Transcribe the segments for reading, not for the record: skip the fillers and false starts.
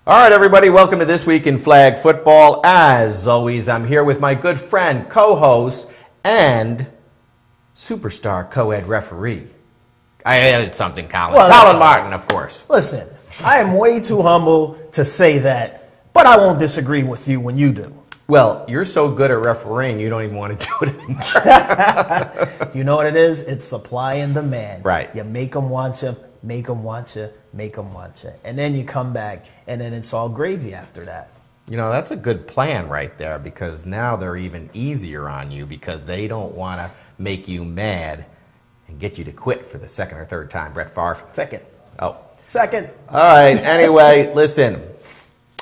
All right, everybody, welcome to This Week in Flag Football. As always, I'm here with my good friend, co-host, and superstar co-ed referee. I added something, Colin. Well, Colin Martin, of course. Listen, I am way too humble to say that, but I won't disagree with you when you do. Well, you're so good at refereeing, you don't even want to do it anymore. You know what it is? It's supply and demand. Right. You make them want you, make them want you, make them want you. And then you come back, and then it's all gravy after that. You know, that's a good plan right there, because now they're even easier on you because they don't want to make you mad and get you to quit for the second or third time. Brett Favre. Second. Oh. Second. All right. Anyway, listen.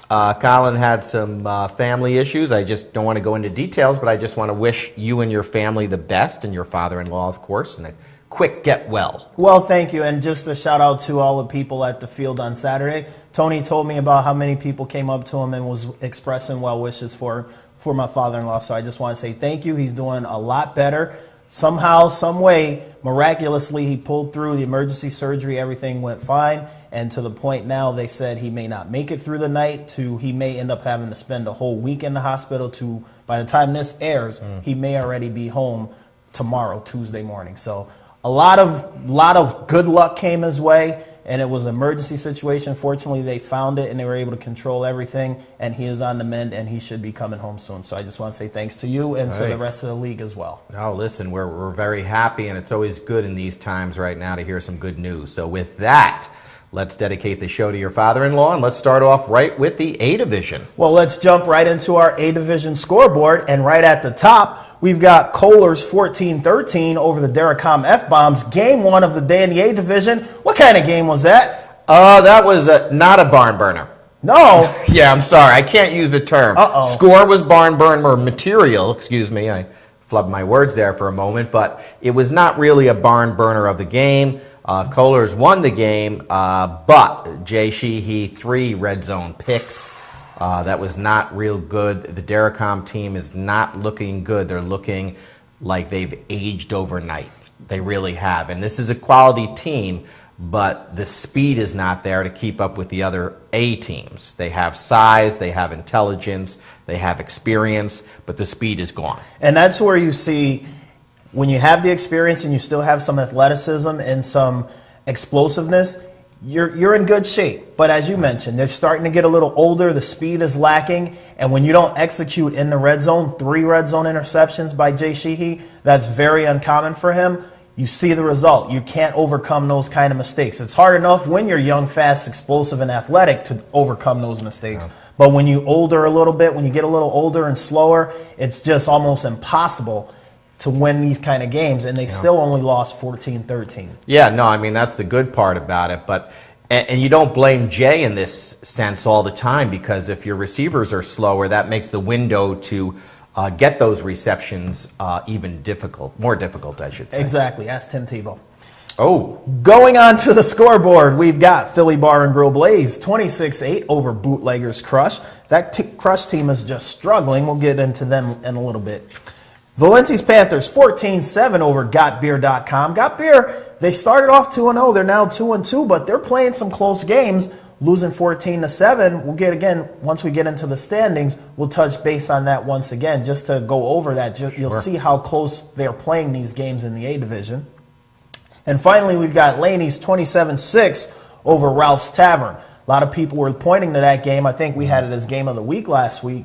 Colin had some family issues. I just don't want to go into details, but I just want to wish you and your family the best, and your father-in-law, of course, and a quick get well. Well, thank you. And just a shout out to all the people at the field on Saturday. Tony told me about how many people came up to him and was expressing well wishes for my father-in-law. So I just want to say thank you. He's doing a lot better. Somehow, some way, miraculously, he pulled through the emergency surgery. Everything went fine. And to the point now, they said he may not make it through the night, to he may end up having to spend a whole week in the hospital, to by the time this airs, he may already be home tomorrow, Tuesday morning. So a lot of good luck came his way, and it was an emergency situation. Fortunately, they found it, and they were able to control everything, and he is on the mend, and he should be coming home soon. So I just want to say thanks to you and to the rest of the league as well. Oh, listen, we're very happy, and it's always good in these times right now to hear some good news. So with that, let's dedicate the show to your father-in-law, and let's start off right with the A Division. Well, let's jump right into our A Division scoreboard, and right at the top, we've got Kohler's 14-13 over the Derricom F-Bombs. Game one of the day in the A Division. What kind of game was that? That was not a barn burner. No. Yeah, I'm sorry. I can't use the term. Uh-oh. Score was barn burner material. Excuse me. I flubbed my words there for a moment, but it was not really a barn burner of the game. Kohlers won the game, but Jay Sheehy, 3 red zone picks. That was not real good. The Derricom team is not looking good. They're looking like they've aged overnight. They really have. And this is a quality team, but the speed is not there to keep up with the other A teams. They have size, they have intelligence, they have experience, but the speed is gone. And that's where you see, when you have the experience and you still have some athleticism and some explosiveness, you're in good shape. But as you mentioned, they're starting to get a little older. The speed is lacking. And when you don't execute in the red zone, 3 red zone interceptions by Jay Sheehy, that's very uncommon for him. You see the result. You can't overcome those kind of mistakes. It's hard enough when you're young, fast, explosive, and athletic to overcome those mistakes. Yeah. But when you older a little bit, when you get a little older and slower, it's just almost impossible to win these kind of games, and they still only lost 14-13. Yeah, no, I mean, that's the good part about it. But and you don't blame Jay in this sense all the time, because if your receivers are slower, that makes the window to get those receptions even more difficult, I should say. Exactly. Ask Tim Tebow. Oh. Going on to the scoreboard, we've got Philly Bar and Grill Blaze 26-8 over Bootleggers Crush. That Crush team is just struggling. We'll get into them in a little bit. Valenti's Panthers 14-7 over GotBeer.com. Got Beer, they started off 2-0. They're now 2-2, but they're playing some close games, losing 14-7. We'll get, again, once we get into the standings, we'll touch base on that once again, just to go over that. You'll see how close they're playing these games in the A Division. And finally, we've got Laney's 27-6 over Ralph's Tavern. A lot of people were pointing to that game. I think we had it as game of the week last week.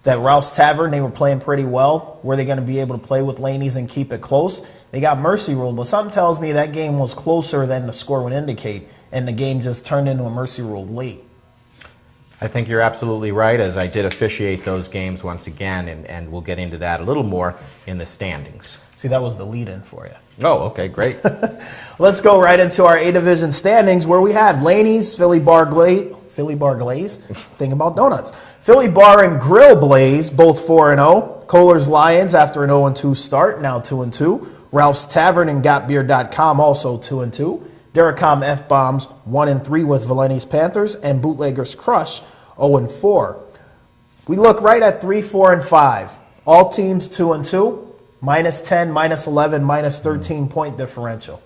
That Ralph's Tavern, they were playing pretty well. Were they going to be able to play with Laney's and keep it close? They got mercy ruled, but something tells me that game was closer than the score would indicate, and the game just turned into a mercy rule late. I think you're absolutely right, as I did officiate those games once again, and we'll get into that a little more in the standings. See, that was the lead-in for you. Oh, okay, great. Let's go right into our A-Division standings, where we have Laney's, Philly Bar Glaze, think about donuts. Philly Bar and Grill Blaze, both 4-0. Kohler's Lions, after an 0-2 start, now 2-2. Ralph's Tavern and GotBeer.com, also 2-2. Derricom F-Bombs, 1-3 with Valenti's Panthers, and Bootleggers Crush, 0-4. We look right at 3, 4, and 5. All teams 2-2. Minus 10, minus 11, minus 13 point differential.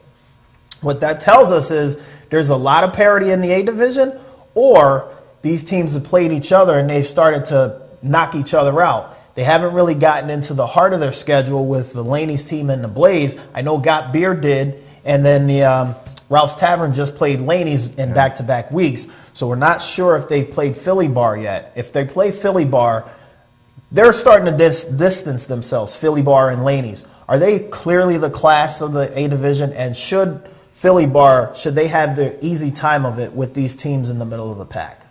What that tells us is there's a lot of parity in the A division, or these teams have played each other and they've started to knock each other out. They haven't really gotten into the heart of their schedule with the Laney's team and the Blaze. I know Got Beer did, and then the Ralph's Tavern just played Laney's in back-to-back weeks. So we're not sure if they played Philly Bar yet. If they play Philly Bar, they're starting to distance themselves, Philly Bar and Laney's. Are they clearly the class of the A division, and should Philly Bar, should they have the easy time of it with these teams in the middle of the pack?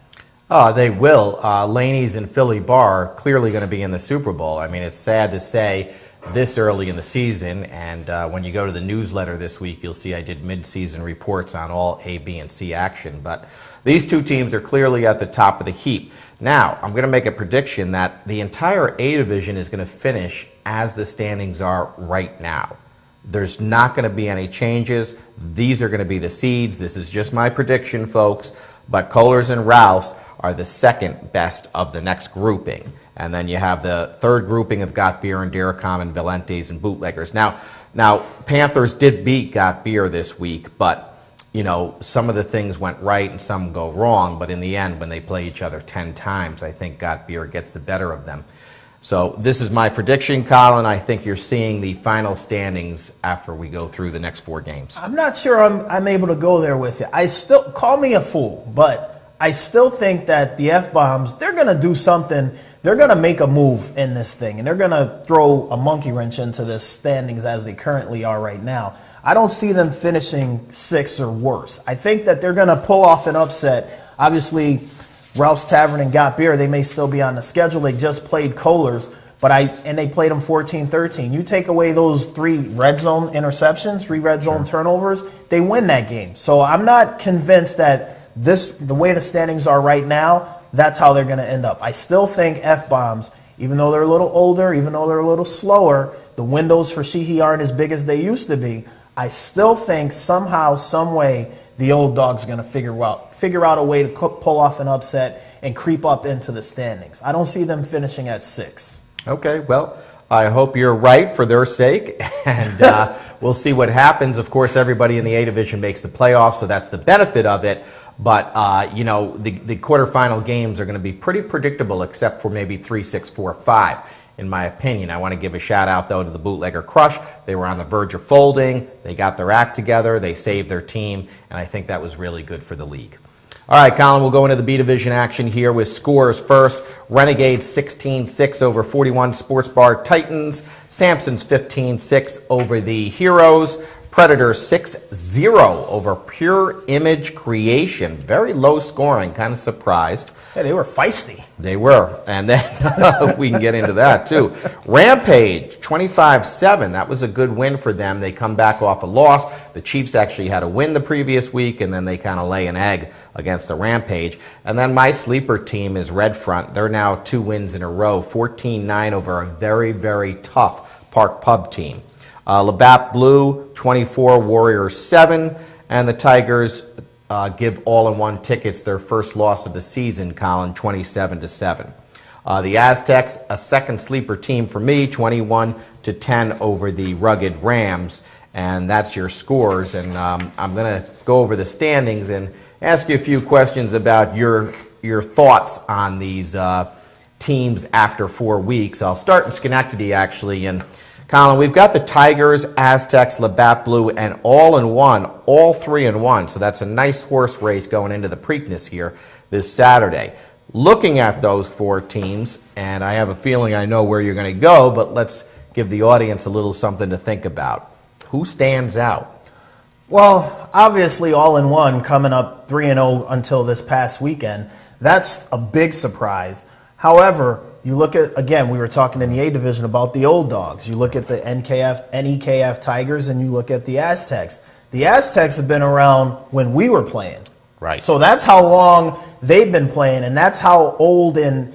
They will. Laney's and Philly Bar are clearly going to be in the Super Bowl. I mean, it's sad to say this early in the season, and when you go to the newsletter this week, you'll see I did mid-season reports on all A, B, and C action. But these two teams are clearly at the top of the heap. Now, I'm going to make a prediction that the entire A division is going to finish as the standings are right now. There's not going to be any changes. These are going to be the seeds. This is just my prediction, folks. But Kohler's and Ralph's are the second best of the next grouping. And then you have the third grouping of Got Beer and Daracom and Valentes and Bootleggers. Now, Panthers did beat Got Beer this week, but, you know, some of the things went right and some go wrong. But in the end, when they play each other 10 times, I think Got Beer gets the better of them. So this is my prediction, Colin. I think you're seeing the final standings after we go through the next 4 games. I'm not sure I'm able to go there with you. I still, call me a fool, but I still think that the F-Bombs, they're going to do something. They're going to make a move in this thing, and they're going to throw a monkey wrench into the standings as they currently are right now. I don't see them finishing 6th or worse. I think that they're going to pull off an upset. Obviously, Ralph's Tavern and Got Beer, they may still be on the schedule. They just played Kohler's, and they played them 14-13. You take away those 3 red zone interceptions, 3 red zone turnovers, they win that game. So I'm not convinced that the way the standings are right now, that's how they're going to end up. I still think F-Bombs, even though they're a little older, even though they're a little slower, the windows for Sheehy aren't as big as they used to be. I still think somehow, some way, the old dog's going to figure out a way to pull off an upset and creep up into the standings. I don't see them finishing at 6. Okay, well, I hope you're right for their sake, and we'll see what happens. Of course, everybody in the A division makes the playoffs, so that's the benefit of it. But, you know, the quarterfinal games are going to be pretty predictable except for maybe 3, 6, 4, 5, in my opinion. I want to give a shout-out, though, to the Bootlegger Crush. They were on the verge of folding. They got their act together. They saved their team, and I think that was really good for the league. All right, Colin, we'll go into the B division action here with scores first. Renegades 16-6 over 41 Sports Bar Titans. Samson's 15-6 over the Heroes. Predators 6-0 over Pure Image Creation. Very low scoring, kind of surprised. Yeah, they were feisty. They were, and then we can get into that too. Rampage 25-7. That was a good win for them. They come back off a loss. The Chiefs actually had a win the previous week, and then they kind of lay an egg against the Rampage. And then my sleeper team is Red Front. They're now 2 wins in a row, 14-9 over a very, very tough Park Pub team. Labatt Blue 24, Warriors 7, and the Tigers give all-in-one tickets their first loss of the season, Colin, 27-7. The Aztecs, a second sleeper team for me, 21-10 over the Rugged Rams, and that's your scores. And I'm going to go over the standings and ask you a few questions about your thoughts on these teams after 4 weeks. I'll start in Schenectady, actually, and Colin, we've got the Tigers, Aztecs, Labatt Blue, and all-in-one, all 3-1. So that's a nice horse race going into the Preakness here this Saturday. Looking at those 4 teams, and I have a feeling I know where you're going to go, but let's give the audience a little something to think about. Who stands out? Well, obviously, all-in-one coming up 3-0 until this past weekend. That's a big surprise. However, you look at, again, we were talking in the A division about the old dogs. You look at the NEKF Tigers and you look at the Aztecs. The Aztecs have been around when we were playing. Right. So that's how long they've been playing, and that's how old and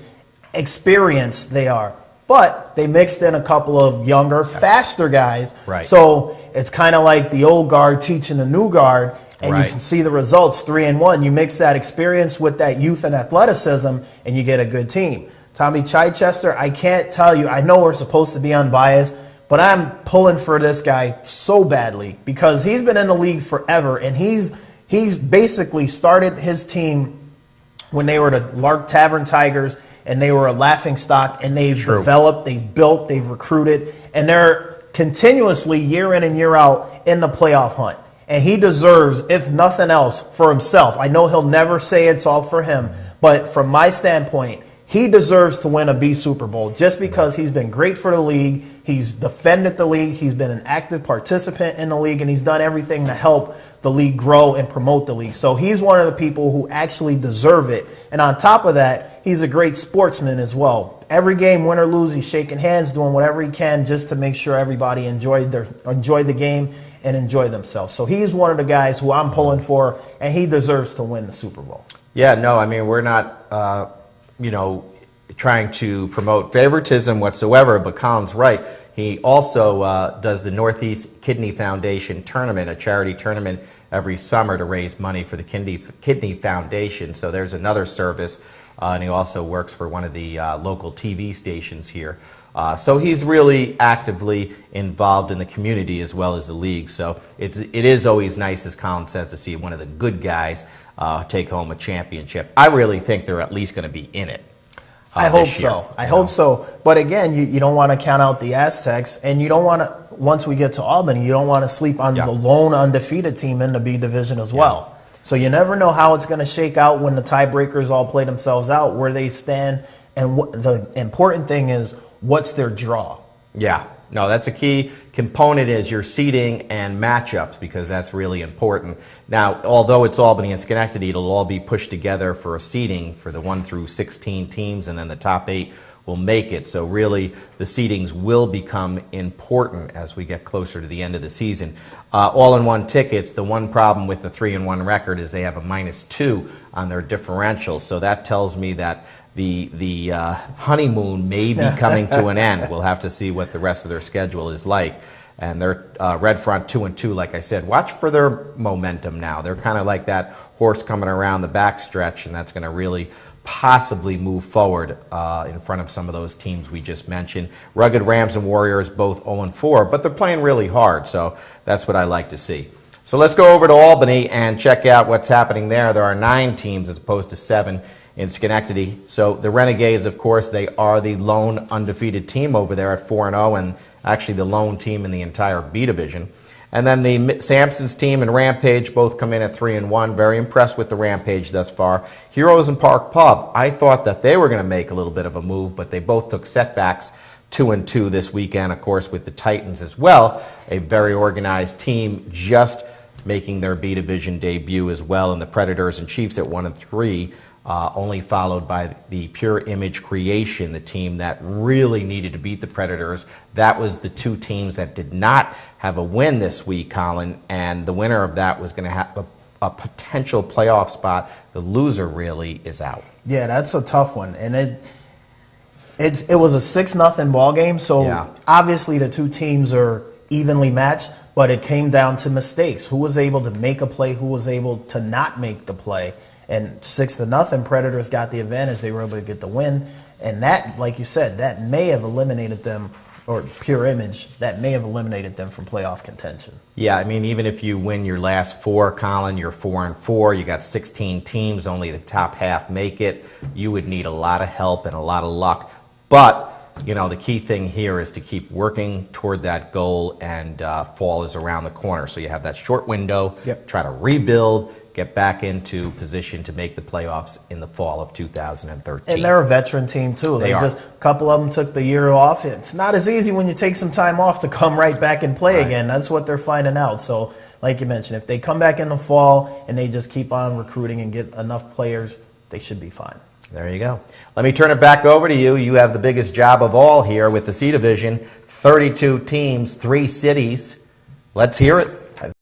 experienced they are. But they mixed in a couple of younger, faster guys. Right. So it's kind of like the old guard teaching the new guard, and you can see the results 3-1. You mix that experience with that youth and athleticism, and you get a good team. Tommy Chichester, I can't tell you. I know we're supposed to be unbiased, but I'm pulling for this guy so badly because he's been in the league forever, and he's basically started his team when they were the Lark Tavern Tigers, and they were a laughing stock, and they've developed, they've built, they've recruited, and they're continuously, year in and year out, in the playoff hunt. And he deserves, if nothing else, for himself. I know he'll never say it's all for him, but from my standpoint, he deserves to win a B Super Bowl just because he's been great for the league. He's defended the league. He's been an active participant in the league, and he's done everything to help the league grow and promote the league. So he's one of the people who actually deserve it. And on top of that, he's a great sportsman as well. Every game, win or lose, he's shaking hands, doing whatever he can just to make sure everybody enjoyed the game and enjoy themselves. So he's one of the guys who I'm pulling for, and he deserves to win the Super Bowl. Yeah, no, I mean, we're not, trying to promote favoritism whatsoever, but Colin's right. He also does the Northeast Kidney Foundation tournament, a charity tournament every summer to raise money for the Kidney Foundation. So there's another service, and he also works for one of the local TV stations here. So he's really actively involved in the community as well as the league. So it is always nice, as Colin says, to see one of the good guys take home a championship. I really think they're at least going to be in it. I hope so. I hope so. But again, you don't want to count out the Aztecs, and you don't want to, once we get to Albany, you don't want to sleep on the lone undefeated team in the B division as well. So you never know how it's going to shake out when the tiebreakers all play themselves out, where they stand. And the important thing is, what's their draw? Yeah. No, that's a key component is your seeding and matchups, because that's really important. Now, although it's Albany and Schenectady, it'll all be pushed together for a seeding for the 1 through 16 teams, and then the top 8 will make it. So really, the seedings will become important as we get closer to the end of the season. All-in-one tickets, the one problem with the 3-1 record is they have a -2 on their differential. So that tells me that the honeymoon may be coming to an end. We'll have to see what the rest of their schedule is like. And they're Red Front 2-2, like I said. Watch for their momentum now. They're kind of like that horse coming around the backstretch, and that's going to really possibly move forward in front of some of those teams we just mentioned. Rugged Rams and Warriors both 0-4, but they're playing really hard, so that's what I like to see. So let's go over to Albany and check out what's happening there. There are 9 teams as opposed to 7 in Schenectady. So the Renegades, of course, they are the lone undefeated team over there at 4-0, and actually the lone team in the entire B division. And then the Sampsons team and Rampage both come in at 3-1. Very impressed with the Rampage thus far. Heroes and Park Pub, I thought that they were going to make a little bit of a move, but they both took setbacks, 2-2 this weekend, of course, with the Titans as well. A very organized team just making their B division debut as well, and the Predators and Chiefs at 1-3. Only followed by the Pure Image Creation, the team that really needed to beat the Predators. That was the 2 teams that did not have a win this week, Colin, and the winner of that was going to have a potential playoff spot. The loser really is out. Yeah, that's a tough one, and it was a 6-0 ball game, so obviously the 2 teams are evenly matched, but it came down to mistakes. Who was able to make a play, who was able to not make the play. And 6-0, Predators got the advantage. They were able to get the win. And that, like you said, that may have eliminated them, or Pure Image, that may have eliminated them from playoff contention. Yeah, I mean, even if you win your last 4, Colin, you're 4-4. You got 16 teams, only the top half make it. You would need a lot of help and a lot of luck. But, the key thing here is to keep working toward that goal, and fall is around the corner. So you have that short window, try to rebuild, get back into position to make the playoffs in the fall of 2013. And they're a veteran team, too. They are. Just a couple of them took the year off. It's not as easy when you take some time off to come right back and play again. That's what they're finding out. So, like you mentioned, if they come back in the fall and they just keep on recruiting and get enough players, they should be fine. There you go. Let me turn it back over to you. You have the biggest job of all here with the C Division. 32 teams, 3 cities. Let's hear it.